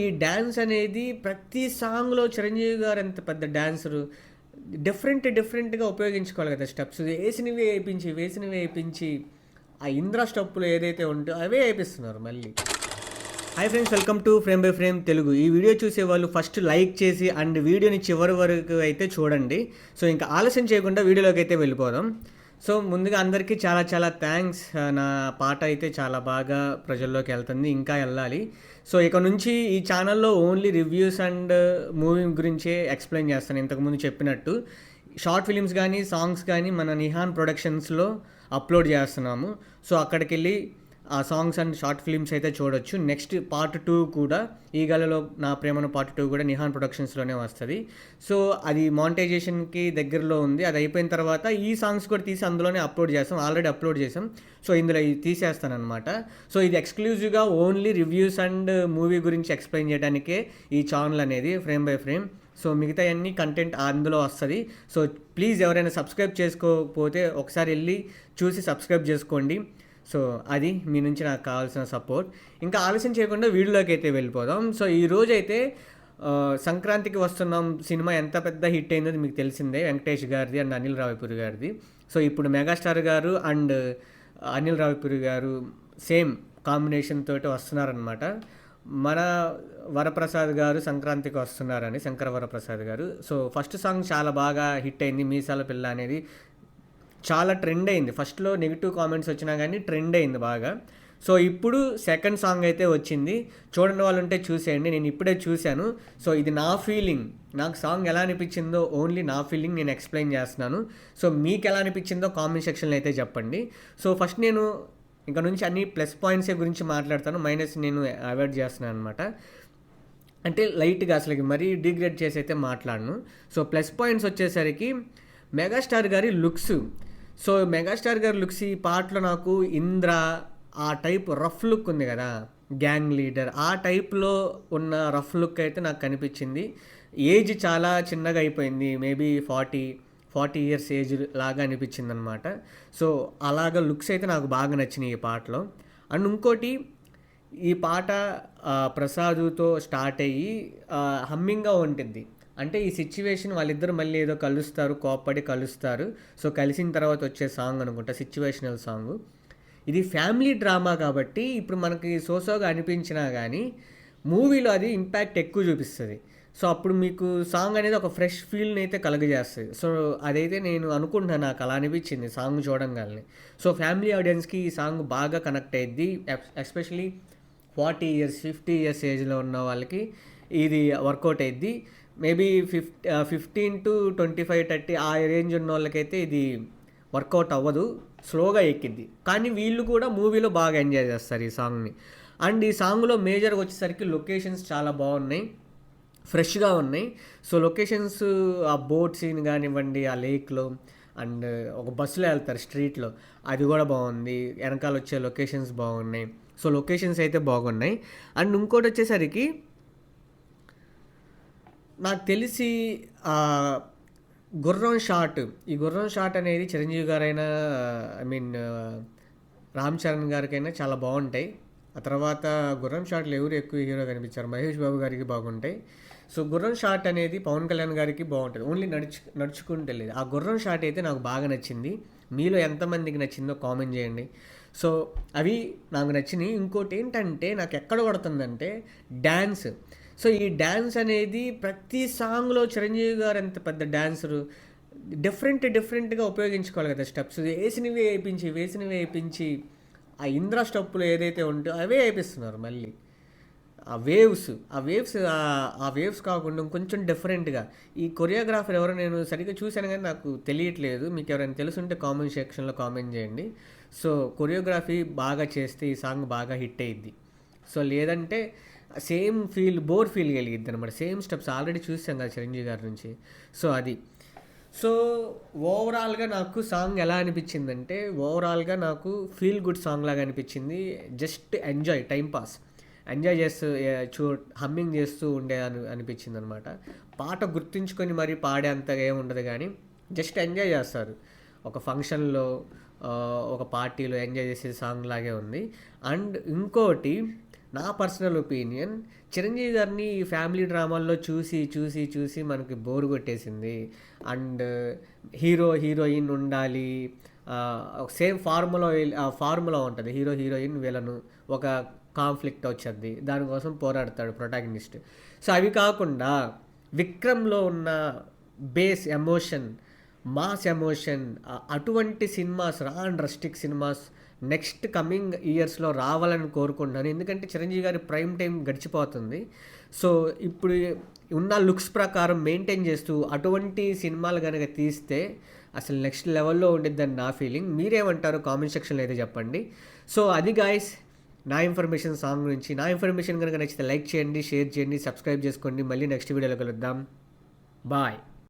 ఈ డాన్స్ అనేది ప్రతి సాంగ్‌లో చిరంజీవి గారు ఎంత పెద్ద డాన్సరు. డిఫరెంట్‌గా ఉపయోగించుకోవాలి కదా స్టెప్స్. వేసినవే ఏపించి ఆ 'ఇంద్ర' స్టెప్పులు ఏదైతే ఉంటో అవే ఏపిస్తున్నారు మళ్ళీ. Hi friends, welcome to frame by frame Telugu. ఈ వీడియో చూసే వాళ్ళు ఫస్ట్ లైక్ చేసి అండ్ వీడియోని చివరి వరకు అయితే చూడండి. సో ఇంకా ఆలస్యం చేయకుండా వీడియోలోకి అయితే వెళ్ళిపోదాం. సో ముందుగా అందరికీ చాలా చాలా థ్యాంక్స్. నా పాట అయితే చాలా బాగా ప్రజల్లోకి వెళ్తుంది, ఇంకా వెళ్ళాలి. సో ఇక నుంచి ఈ ఛానల్లో ఓన్లీ రివ్యూస్ అండ్ మూవీ గురించే ఎక్స్ప్లెయిన్ చేస్తాను. ఇంతకుముందు చెప్పినట్టు షార్ట్ ఫిలిమ్స్ కానీ సాంగ్స్ కానీ మన నిహాన్ ప్రొడక్షన్స్లో అప్లోడ్ చేస్తున్నాము. సో అక్కడికి వెళ్ళి ఆ సాంగ్స్ అండ్ షార్ట్ ఫిలిమ్స్ అయితే చూడొచ్చు. నెక్స్ట్ పార్ట్ 2 కూడా, ఈ గలలో నా ప్రేమను పార్ట్ 2 కూడా నిహాన్ ప్రొడక్షన్స్లోనే వస్తుంది. సో అది మానిటైజేషన్కి దగ్గరలో ఉంది. అది అయిపోయిన తర్వాత ఈ సాంగ్స్ కూడా తీసి అందులోనే అప్లోడ్ చేస్తాం. ఆల్రెడీ అప్లోడ్ చేసాం. సో ఇందులో ఇది తీసేస్తానమాట. సో ఇది ఎక్స్క్లూజివ్గా ఓన్లీ రివ్యూస్ అండ్ మూవీ గురించి ఎక్స్ప్లెయిన్ చేయడానికే ఈ ఛానల్ అనేది, ఫ్రేమ్ బై ఫ్రేమ్. సో మిగతా అన్ని కంటెంట్ అందులో వస్తుంది. సో ప్లీజ్ ఎవరైనా సబ్స్క్రైబ్ చేసుకోకపోతే ఒకసారి వెళ్ళి చూసి సబ్స్క్రైబ్ చేసుకోండి. సో అది మీ నుంచి నాకు కావాల్సిన సపోర్ట్. ఇంకా ఆలస్యం చేయకుండా వీడియోలోకి అయితే వెళ్ళిపోదాం. సో ఈరోజు అయితే సంక్రాంతికి వస్తున్నాం సినిమా ఎంత పెద్ద హిట్ అయిందో మీకు తెలిసిందే, వెంకటేష్ గారిది అండ్ అనిల్ రావిపూరి గారిది. సో ఇప్పుడు మెగాస్టార్ గారు అండ్ అనిల్ రావిపూరి గారు సేమ్ కాంబినేషన్ తోటి వస్తున్నారనమాట. మన వరప్రసాద్ గారు సంక్రాంతికి వస్తున్నారని, శంకర వరప్రసాద్ గారు. సో ఫస్ట్ సాంగ్ చాలా బాగా హిట్ అయింది, మీసాల పిల్ల అనేది చాలా ట్రెండ్ అయింది. ఫస్ట్లో నెగిటివ్ కామెంట్స్ వచ్చినా కానీ ట్రెండ్ అయింది బాగా. సో ఇప్పుడు సెకండ్ సాంగ్ అయితే వచ్చింది. చూడని వాళ్ళు ఉంటే చూసేయండి, నేను ఇప్పుడే చూశాను. సో ఇది నా ఫీలింగ్, నాకు సాంగ్ ఎలా అనిపించిందో ఓన్లీ నా ఫీలింగ్ నేను ఎక్స్ప్లెయిన్ చేస్తున్నాను. సో మీకు ఎలా అనిపించిందో కామెంట్ సెక్షన్లో అయితే చెప్పండి. సో ఫస్ట్ నేను ఇంకా నుంచి అన్ని ప్లస్ పాయింట్సే గురించి మాట్లాడతాను, మైనస్ నేను అవాయిడ్ చేస్తున్నాను అనమాట. అంటే లైట్గా అసలు మరీ డిగ్రేడ్ చేసి అయితే మాట్లాడను. సో ప్లస్ పాయింట్స్ వచ్చేసరికి మెగాస్టార్ గారి లుక్స్. సో మెగాస్టార్ గారి లుక్స్ ఈ పాటలో నాకు ఇంద్ర ఆ టైప్ రఫ్ లుక్ ఉంది కదా, గ్యాంగ్ లీడర్ ఆ టైప్లో ఉన్న రఫ్ లుక్ అయితే నాకు కనిపించింది. ఏజ్ చాలా చిన్నగా అయిపోయింది, మేబీ 40 ఇయర్స్ ఏజ్ లాగా అనిపించింది అనమాట. సో అలాగ లుక్స్ అయితే నాకు బాగా నచ్చినాయి ఈ పాటలో. అండ్ ఇంకోటి, ఈ పాట ప్రసాదుతో స్టార్ట్ అయ్యి హమ్మింగ్గా ఉంటుంది. అంటే ఈ సిచ్యువేషన్ వాళ్ళిద్దరు మళ్ళీ ఏదో కలుస్తారు, కోప్పడి కలుస్తారు. సో కలిసిన తర్వాత వచ్చే సాంగ్ అనుకుంటా, సిచ్యువేషనల్ సాంగ్. ఇది ఫ్యామిలీ డ్రామా కాబట్టి ఇప్పుడు మనకి సోసోగా అనిపించినా కానీ మూవీలో అది ఇంపాక్ట్ ఎక్కువ చూపిస్తుంది. సో అప్పుడు మీకు సాంగ్ అనేది ఒక ఫ్రెష్ ఫీల్ని అయితే కలుగజేస్తుంది. సో అదైతే నేను అనుకుంటున్నాను, నాకు అలా అనిపించింది సాంగ్ చూడంగానే. సో ఫ్యామిలీ ఆడియన్స్కి ఈ సాంగ్ బాగా కనెక్ట్ అయ్యిద్ది. ఎస్పెషలీ 40 ఇయర్స్ 50 ఇయర్స్ ఏజ్లో ఉన్న వాళ్ళకి ఇది వర్కౌట్ అయ్యిద్ది. మేబీ 15 to 25, 30 ఆ రేంజ్ ఉన్న వాళ్ళకైతే ఇది వర్కౌట్ అవ్వదు, స్లోగా ఎక్కిద్ది. కానీ వీళ్ళు కూడా మూవీలో బాగా ఎంజాయ్ చేస్తారు ఈ సాంగ్ని. అండ్ ఈ సాంగ్లో మేజర్గా వచ్చేసరికి లొకేషన్స్ చాలా బాగున్నాయి, ఫ్రెష్గా ఉన్నాయి. సో లొకేషన్స్, ఆ బోట్ సీన్ కానివ్వండి, ఆ లేక్లో అండ్ ఒక బస్సులో వెళ్తారు స్ట్రీట్లో, అది కూడా బాగుంది. వెనకాల వచ్చే లొకేషన్స్ బాగున్నాయి. సో లొకేషన్స్ అయితే బాగున్నాయి. అండ్ ఇంకోటి వచ్చేసరికి నాకు తెలిసి గుర్రం షాట్, ఈ గుర్రం షాట్ అనేది చిరంజీవి గారైనా, ఐ మీన్ రామ్ చరణ్ గారికైనా చాలా బాగుంటాయి. ఆ తర్వాత గుర్రం షాట్లు ఎవరు ఎక్కువ హీరో కనిపించారు, మహేష్ బాబు గారికి బాగుంటాయి. సో గుర్రం షాట్ అనేది పవన్ కళ్యాణ్ గారికి బాగుంటుంది, ఓన్లీ నడుచుకుంటే లేదు. ఆ గుర్రం షాట్ అయితే నాకు బాగా నచ్చింది. మీలో ఎంతమందికి నచ్చిందో కామెంట్ చేయండి. సో అవి నాకు నచ్చినాయి. ఇంకోటి ఏంటంటే నాకు ఎక్కడ కొడుతుందంటే డ్యాన్స్. సో ఈ డ్యాన్స్ అనేది ప్రతి సాంగ్లో చిరంజీవి గారు ఎంత పెద్ద డ్యాన్సరు. డిఫరెంట్గా ఉపయోగించుకోవాలి కదా స్టెప్స్. వేసినవే ఏపించి ఆ 'ఇంద్ర' స్టెప్పులు ఏదైతే ఉంటో అవే వేపిస్తున్నారు మళ్ళీ. ఆ వేవ్స్ కాకుండా కొంచెం డిఫరెంట్గా ఈ కొరియోగ్రాఫర్ ఎవరో నేను సరిగ్గా చూశాను కానీ నాకు తెలియట్లేదు. మీకు ఎవరైనా తెలుసుంటే కామెంట్ సెక్షన్లో కామెంట్ చేయండి. సో కొరియోగ్రఫీ బాగా చేస్తే ఈ సాంగ్ బాగా హిట్ అయ్యిద్ది. సో లేదంటే సేమ్ బోర్ ఫీల్ కలిగిద్ది అనమాట. సేమ్ స్టెప్స్ ఆల్రెడీ చూసాం కదా చిరంజీవి గారి నుంచి. సో అది. సో ఓవరాల్గా నాకు సాంగ్ ఎలా అనిపించిందంటే, ఓవరాల్గా నాకు ఫీల్ గుడ్ సాంగ్ లాగా అనిపించింది. జస్ట్ ఎంజాయ్, టైంపాస్ ఎంజాయ్ చేస్తూ హమ్మింగ్ చేస్తూ అనిపించింది అనమాట. పాట గుర్తుంచుకొని మరి పాడే అంతగా ఏముండదు కానీ జస్ట్ ఎంజాయ్ చేస్తారు. ఒక ఫంక్షన్లో, ఒక పార్టీలో ఎంజాయ్ చేసే సాంగ్ లాగే ఉంది. అండ్ ఇంకోటి, నా పర్సనల్ ఒపీనియన్, చిరంజీవి గారిని ఈ ఫ్యామిలీ డ్రామాల్లో చూసి చూసి చూసి మనకి బోర్ కొట్టేసింది. అండ్ హీరో హీరోయిన్ ఉండాలి, సేమ్ ఫార్ములా ఉంటుంది. హీరో హీరోయిన్ విలను ఒక కాన్ఫ్లిక్ట్ వచ్చేది, దానికోసం పోరాడతాడు ప్రొటాగనిస్ట్. సో అవి కాకుండా విక్రమ్లో ఉన్న బేస్ ఎమోషన్, మాస్ ఎమోషన్, అటువంటి సినిమాస్, రా and rustic cinemas next coming ఇయర్స్లో రావాలని కోరుకుంటున్నాను. ఎందుకంటే చిరంజీవి గారి ప్రైమ్ టైం గడిచిపోతుంది. సో ఇప్పుడు ఉన్న లుక్స్ ప్రకారం మెయింటైన్ చేస్తూ అటువంటి సినిమాలు కనుక తీస్తే అసలు నెక్స్ట్ లెవెల్లో ఉండిద్దని నా ఫీలింగ్. మీరేమంటారు కామెంట్ సెక్షన్లో అయితే చెప్పండి. సో అది గాయస్ నా ఇన్ఫర్మేషన్ సాంగ్ గురించి. నా ఇన్ఫర్మేషన్ కనుక నచ్చితే లైక్ చేయండి, షేర్ చేయండి, సబ్స్క్రైబ్ చేసుకోండి. మళ్ళీ నెక్స్ట్ వీడియోలో కలుద్దాం. బాయ్.